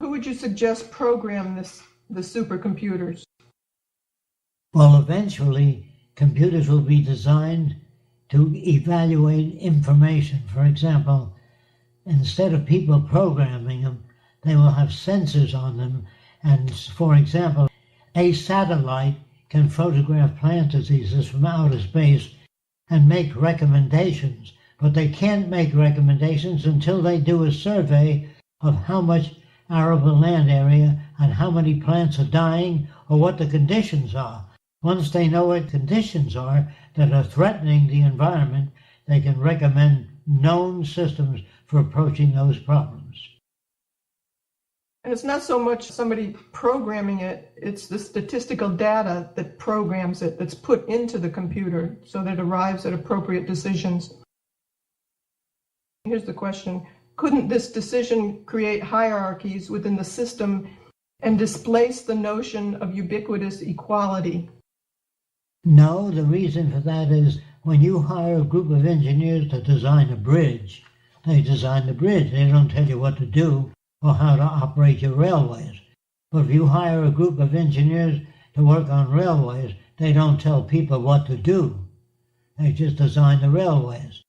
Who would you suggest program the supercomputers? Well, eventually, computers will be designed to evaluate information. For example, instead of people programming them, they will have sensors on them. And for example, a satellite can photograph plant diseases from outer space and make recommendations. But they can't make recommendations until they do a survey of how much arable land area and how many plants are dying or what the conditions are. Once they know what conditions are that are threatening the environment, they can recommend known systems for approaching those problems. And it's not so much somebody programming it, it's the statistical data that programs it, that's put into the computer so that it arrives at appropriate decisions. Here's the question. Couldn't this decision create hierarchies within the system and displace the notion of ubiquitous equality? No, the reason for that is when you hire a group of engineers to design a bridge, they design the bridge. They don't tell you what to do or how to operate your railways. But if you hire a group of engineers to work on railways, they don't tell people what to do. They just design the railways.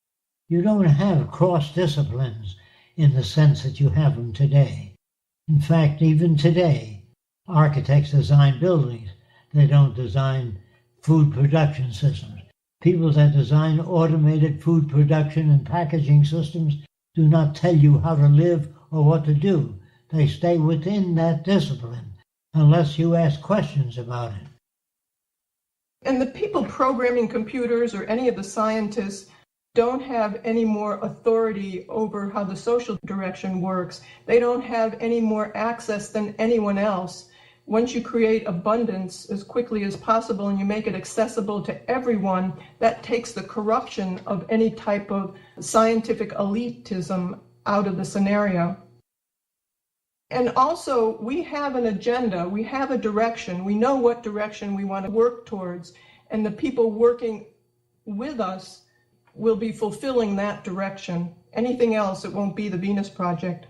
You don't have cross-disciplines in the sense that you have them today. In fact, even today, architects design buildings. They don't design food production systems. People that design automated food production and packaging systems do not tell you how to live or what to do. They stay within that discipline unless you ask questions about it. And the people programming computers or any of the scientists don't have any more authority over how the social direction works. They don't have any more access than anyone else. Once you create abundance as quickly as possible and you make it accessible to everyone, that takes the corruption of any type of scientific elitism out of the scenario. And also, we have an agenda, we have a direction, we know what direction we want to work towards, and the people working with us will be fulfilling that direction. Anything else, it won't be the Venus Project.